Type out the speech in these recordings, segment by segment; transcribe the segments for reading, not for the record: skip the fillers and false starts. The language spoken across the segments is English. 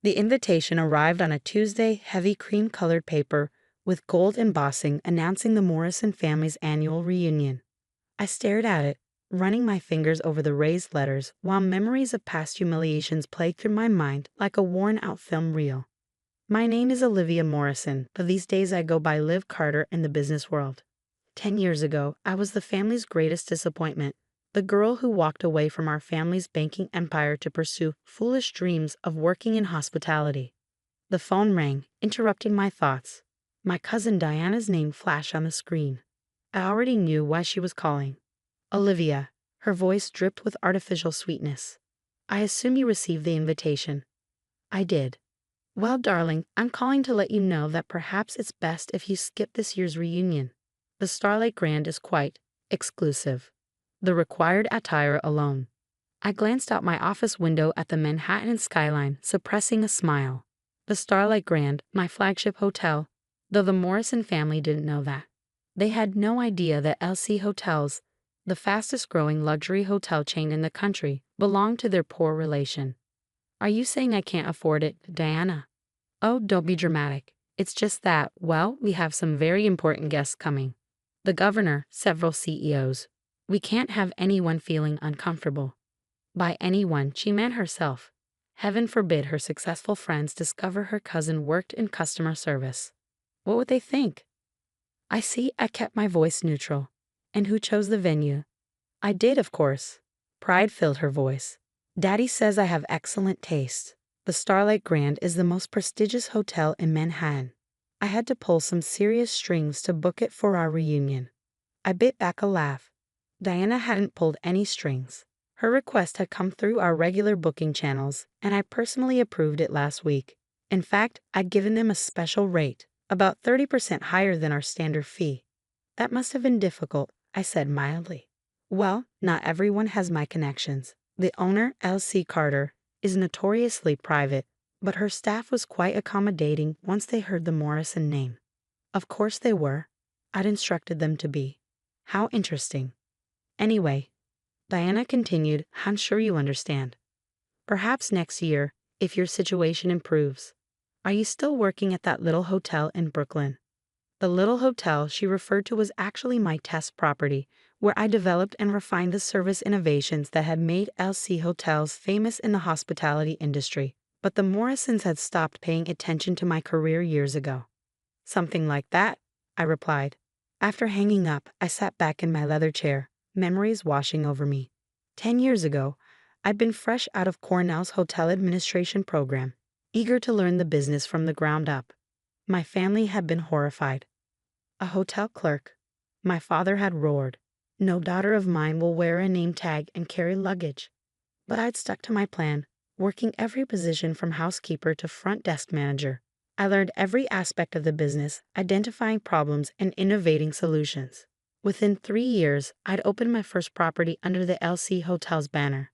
The invitation arrived on a Tuesday, heavy cream-colored paper with gold embossing announcing the Morrison family's annual reunion. I stared at it, running my fingers over the raised letters while memories of past humiliations played through my mind like a worn-out film reel. My name is Olivia Morrison, but these days I go by Liv Carter in the business world. 10 years ago, I was the family's greatest disappointment, the girl who walked away from our family's banking empire to pursue foolish dreams of working in hospitality. The phone rang, interrupting my thoughts. My cousin Diana's name flashed on the screen. I already knew why she was calling. Olivia. Her voice dripped with artificial sweetness. I assume you received the invitation. I did. Well, darling, I'm calling to let you know that perhaps it's best if you skip this year's reunion. The Starlight Grand is quite exclusive. The required attire alone. I glanced out my office window at the Manhattan skyline, suppressing a smile. The Starlight Grand, my flagship hotel, though the Morrison family didn't know that. They had no idea that LC Hotels, the fastest-growing luxury hotel chain in the country, belonged to their poor relation. Are you saying I can't afford it, Diana? Oh, don't be dramatic. It's just that, well, we have some very important guests coming. The governor, several CEOs. We can't have anyone feeling uncomfortable. By anyone, she meant herself. Heaven forbid her successful friends discover her cousin worked in customer service. What would they think? I see. I kept my voice neutral. And who chose the venue? I did, of course. Pride filled her voice. Daddy says I have excellent taste. The Starlight Grand is the most prestigious hotel in Manhattan. I had to pull some serious strings to book it for our reunion. I bit back a laugh. Diana hadn't pulled any strings. Her request had come through our regular booking channels, and I personally approved it last week. In fact, I'd given them a special rate, about 30% higher than our standard fee. That must have been difficult, I said mildly. Well, not everyone has my connections. The owner, L.C. Carter, is notoriously private, but her staff was quite accommodating once they heard the Morrison name. Of course they were. I'd instructed them to be. How interesting. Anyway, Diana continued, I'm sure you understand. Perhaps next year, if your situation improves. Are you still working at that little hotel in Brooklyn? The little hotel she referred to was actually my test property, where I developed and refined the service innovations that had made LC Hotels famous in the hospitality industry. But the Morrisons had stopped paying attention to my career years ago. Something like that, I replied. After hanging up, I sat back in my leather chair, memories washing over me. 10 years ago, I'd been fresh out of Cornell's hotel administration program, eager to learn the business from the ground up. My family had been horrified. A hotel clerk. My father had roared. No daughter of mine will wear a name tag and carry luggage. But I'd stuck to my plan, working every position from housekeeper to front desk manager. I learned every aspect of the business, identifying problems and innovating solutions. Within 3 years, I'd opened my first property under the LC Hotels banner.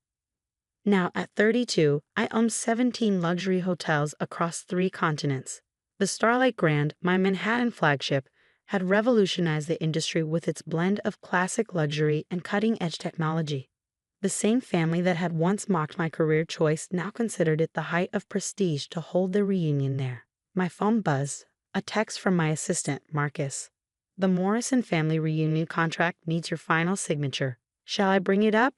Now, at 32, I owned 17 luxury hotels across 3 continents. The Starlight Grand, my Manhattan flagship, had revolutionized the industry with its blend of classic luxury and cutting-edge technology. The same family that had once mocked my career choice now considered it the height of prestige to hold their reunion there. My phone buzzed, a text from my assistant, Marcus. The Morrison family reunion contract needs your final signature. Shall I bring it up?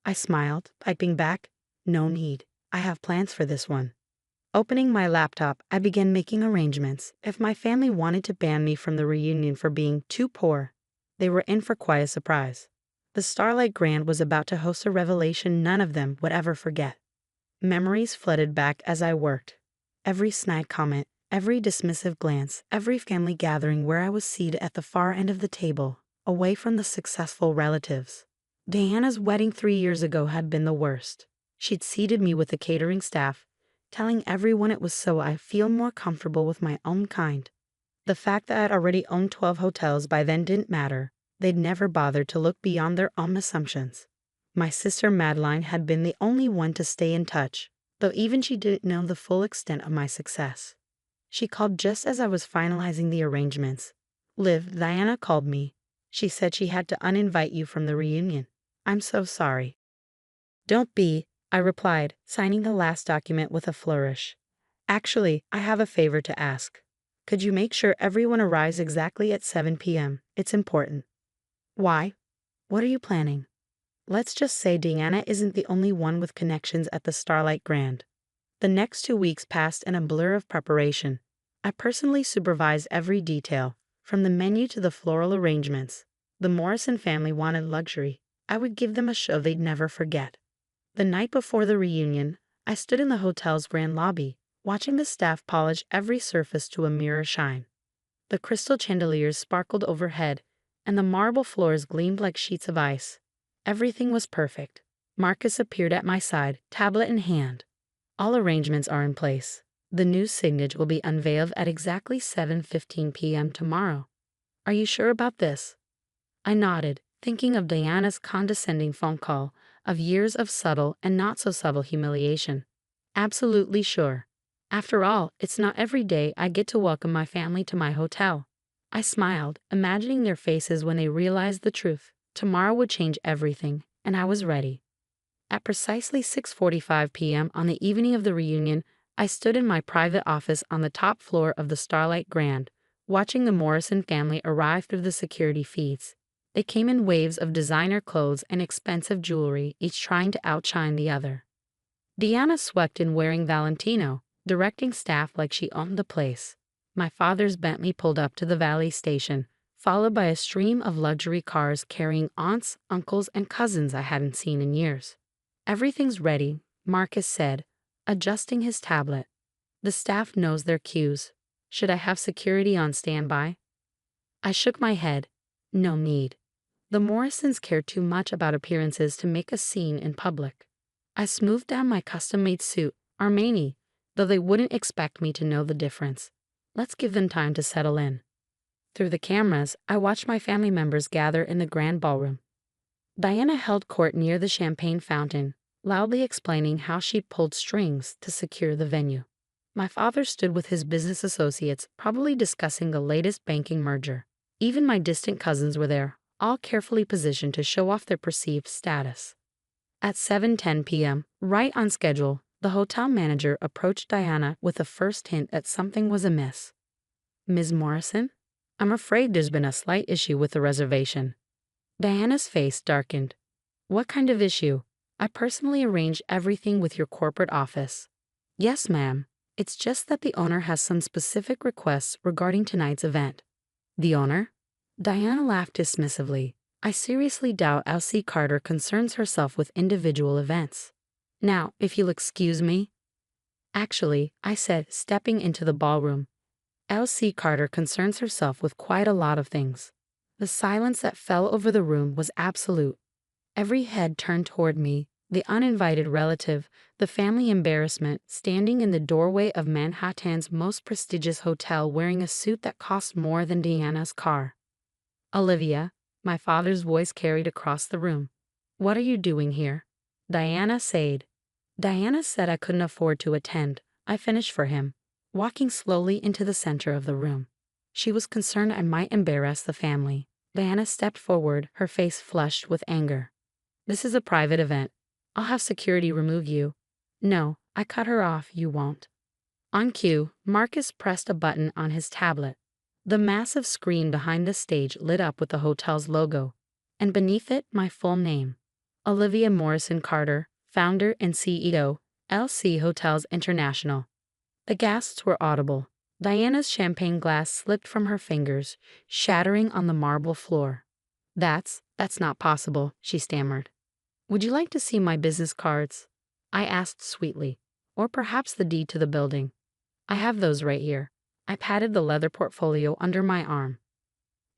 I smiled, typing back, no need. I have plans for this one. Opening my laptop, I began making arrangements. If my family wanted to ban me from the reunion for being too poor, they were in for quite a surprise. The Starlight Grand was about to host a revelation none of them would ever forget. Memories flooded back as I worked. Every snide comment, every dismissive glance, every family gathering where I was seated at the far end of the table, away from the successful relatives. Diana's wedding 3 years ago had been the worst. She'd seated me with the catering staff, telling everyone it was so I feel more comfortable with my own kind. The fact that I'd already owned 12 hotels by then didn't matter. They'd never bothered to look beyond their own assumptions. My sister Madeline had been the only one to stay in touch, though even she didn't know the full extent of my success. She called just as I was finalizing the arrangements. Liv, Diana called me. She said she had to uninvite you from the reunion. I'm so sorry. Don't be, I replied, signing the last document with a flourish. Actually, I have a favor to ask. Could you make sure everyone arrives exactly at 7 p.m.? It's important. Why? What are you planning? Let's just say Deanna isn't the only one with connections at the Starlight Grand. The next 2 weeks passed in a blur of preparation. I personally supervised every detail, from the menu to the floral arrangements. The Morrison family wanted luxury. I would give them a show they'd never forget. The night before the reunion, I stood in the hotel's grand lobby, watching the staff polish every surface to a mirror shine. The crystal chandeliers sparkled overhead, and the marble floors gleamed like sheets of ice. Everything was perfect. Marcus appeared at my side, tablet in hand. All arrangements are in place. The new signage will be unveiled at exactly 7:15 p.m. tomorrow. Are you sure about this? I nodded, thinking of Diana's condescending phone call, of years of subtle and not so subtle humiliation. Absolutely sure. After all, it's not every day I get to welcome my family to my hotel. I smiled, imagining their faces when they realized the truth. Tomorrow would change everything, and I was ready. At precisely 6:45 p.m. on the evening of the reunion, I stood in my private office on the top floor of the Starlight Grand, watching the Morrison family arrive through the security feeds. They came in waves of designer clothes and expensive jewelry, each trying to outshine the other. Deanna swept in wearing Valentino, directing staff like she owned the place. My father's Bentley pulled up to the valet station, followed by a stream of luxury cars carrying aunts, uncles, and cousins I hadn't seen in years. Everything's ready, Marcus said, adjusting his tablet. The staff knows their cues. Should I have security on standby? I shook my head. No need. The Morrisons care too much about appearances to make a scene in public. I smoothed down my custom-made suit, Armani, though they wouldn't expect me to know the difference. Let's give them time to settle in. Through the cameras, I watched my family members gather in the grand ballroom. Diana held court near the champagne fountain, loudly explaining how she'd pulled strings to secure the venue. My father stood with his business associates, probably discussing the latest banking merger. Even my distant cousins were there, all carefully positioned to show off their perceived status. At 7:10 p.m., right on schedule, the hotel manager approached Diana with the first hint that something was amiss. Ms. Morrison? I'm afraid there's been a slight issue with the reservation. Diana's face darkened. What kind of issue? I personally arranged everything with your corporate office. Yes, ma'am. It's just that the owner has some specific requests regarding tonight's event. The owner? Diana laughed dismissively. I seriously doubt Elsie Carter concerns herself with individual events. Now, if you'll excuse me. Actually, I said, stepping into the ballroom. Elsie Carter concerns herself with quite a lot of things. The silence that fell over the room was absolute. Every head turned toward me, the uninvited relative, the family embarrassment, standing in the doorway of Manhattan's most prestigious hotel wearing a suit that cost more than Diana's car. Olivia, my father's voice carried across the room. What are you doing here? Diana said. Diana said I couldn't afford to attend. I finished for him, walking slowly into the center of the room. She was concerned I might embarrass the family. Diana stepped forward, her face flushed with anger. This is a private event. I'll have security remove you. No, I cut her off, you won't. On cue, Marcus pressed a button on his tablet. The massive screen behind the stage lit up with the hotel's logo, and beneath it my full name. Olivia Morrison Carter, founder and CEO, LC Hotels International. The gasps were audible. Diana's champagne glass slipped from her fingers, shattering on the marble floor. That's not possible, she stammered. Would you like to see my business cards? I asked sweetly. Or perhaps the deed to the building. I have those right here. I patted the leather portfolio under my arm.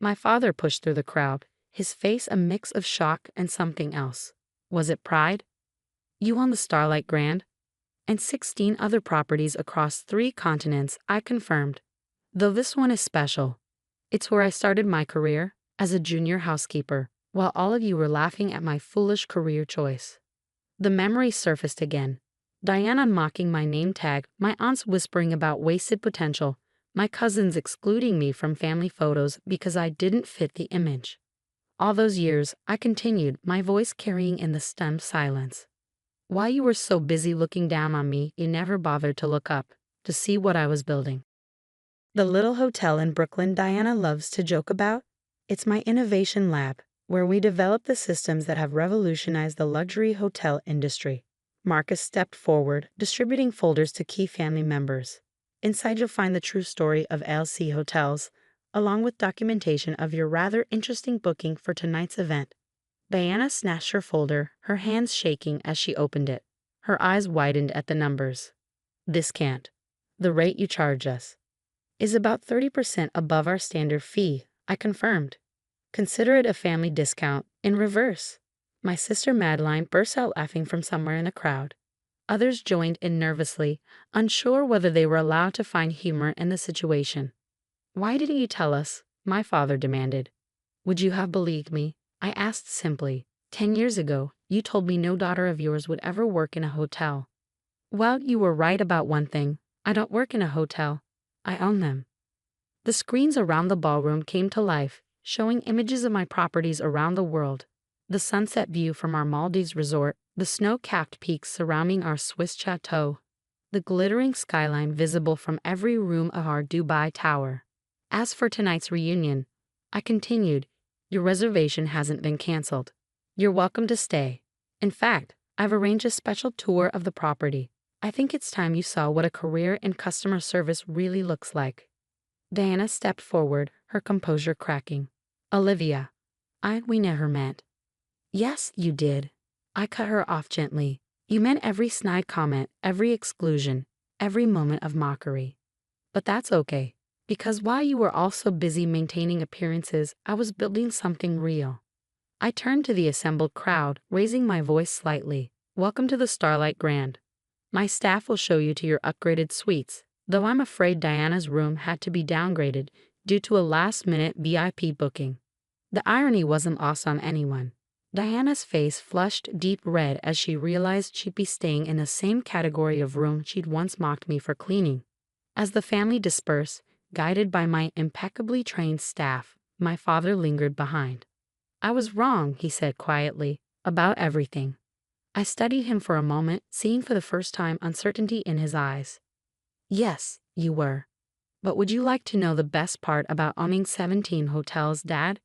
My father pushed through the crowd, his face a mix of shock and something else. Was it pride? You own the Starlight Grand? And 16 other properties across 3 continents, I confirmed. Though this one is special. It's where I started my career, as a junior housekeeper, while all of you were laughing at my foolish career choice. The memory surfaced again. Diana mocking my name tag, my aunts whispering about wasted potential, my cousins excluding me from family photos because I didn't fit the image. All those years, I continued, my voice carrying in the stunned silence. While you were so busy looking down on me, you never bothered to look up. to see what I was building. The little hotel in Brooklyn Diana loves to joke about? It's my innovation lab, where we develop the systems that have revolutionized the luxury hotel industry. Marcus stepped forward, distributing folders to key family members. Inside you'll find the true story of LC Hotels, along with documentation of your rather interesting booking for tonight's event. Diana snatched her folder, her hands shaking as she opened it. Her eyes widened at the numbers. This can't. The rate you charge us is about 30% above our standard fee, I confirmed. Consider it a family discount, in reverse. My sister Madeline burst out laughing from somewhere in the crowd. Others joined in nervously, unsure whether they were allowed to find humor in the situation. Why didn't you tell us? My father demanded. Would you have believed me? I asked simply. 10 years ago, you told me no daughter of yours would ever work in a hotel. Well, you were right about one thing. I don't work in a hotel. I own them. The screens around the ballroom came to life, showing images of my properties around the world. The sunset view from our Maldives resort, the snow-capped peaks surrounding our Swiss chateau, the glittering skyline visible from every room of our Dubai tower. As for tonight's reunion, I continued, your reservation hasn't been canceled. You're welcome to stay. In fact, I've arranged a special tour of the property. I think it's time you saw what a career in customer service really looks like. Diana stepped forward, her composure cracking. Olivia, we never met. Yes, you did. I cut her off gently. You meant every snide comment, every exclusion, every moment of mockery. But that's okay, because while you were all so busy maintaining appearances, I was building something real. I turned to the assembled crowd, raising my voice slightly. Welcome to the Starlight Grand. My staff will show you to your upgraded suites, though I'm afraid Diana's room had to be downgraded due to a last-minute VIP booking. The irony wasn't lost on anyone. Diana's face flushed deep red as she realized she'd be staying in the same category of room she'd once mocked me for cleaning. As the family dispersed, guided by my impeccably trained staff, my father lingered behind. I was wrong, he said quietly, about everything. I studied him for a moment, seeing for the first time uncertainty in his eyes. Yes, you were. But would you like to know the best part about owning 17 hotels, Dad?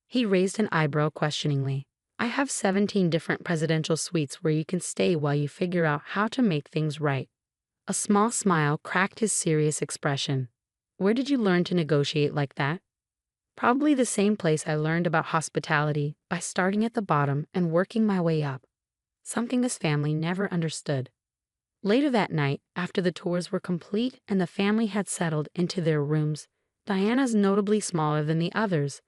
He raised an eyebrow questioningly. I have 17 different presidential suites where you can stay while you figure out how to make things right. A small smile cracked his serious expression. Where did you learn to negotiate like that? Probably the same place I learned about hospitality, by starting at the bottom and working my way up. Something this family never understood. Later that night, after the tours were complete and the family had settled into their rooms, Diana's notably smaller than the others,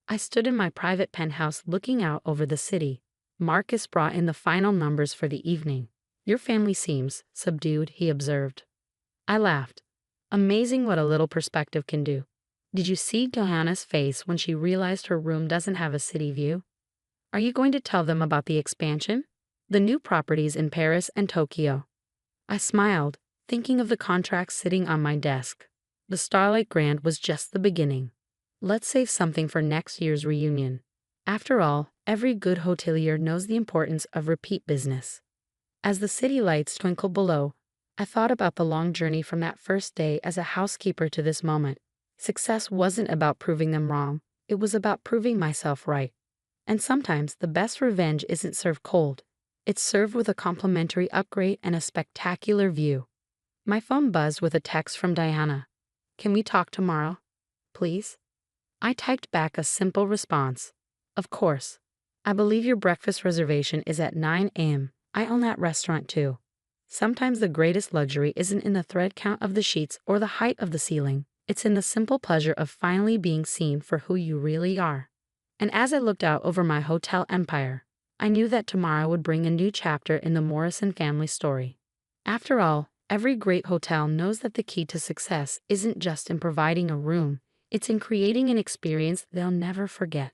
I stood in my private penthouse looking out over the city. Marcus brought in the final numbers for the evening. Your family seems subdued, he observed. I laughed. Amazing what a little perspective can do. Did you see Diana's face when she realized her room doesn't have a city view? Are you going to tell them about the expansion? The new properties in Paris and Tokyo. I smiled, thinking of the contracts sitting on my desk. The Starlight Grand was just the beginning. Let's save something for next year's reunion. After all, every good hotelier knows the importance of repeat business. As the city lights twinkled below, I thought about the long journey from that first day as a housekeeper to this moment. Success wasn't about proving them wrong, it was about proving myself right. And sometimes the best revenge isn't served cold. It's served with a complimentary upgrade and a spectacular view. My phone buzzed with a text from Diana. Can we talk tomorrow? Please? I typed back a simple response. Of course. I believe your breakfast reservation is at 9 a.m. I own that restaurant too. Sometimes the greatest luxury isn't in the thread count of the sheets or the height of the ceiling. It's in the simple pleasure of finally being seen for who you really are. And as I looked out over my hotel empire, I knew that tomorrow would bring a new chapter in the Morrison family story. After all, every great hotel knows that the key to success isn't just in providing a room, it's in creating an experience they'll never forget.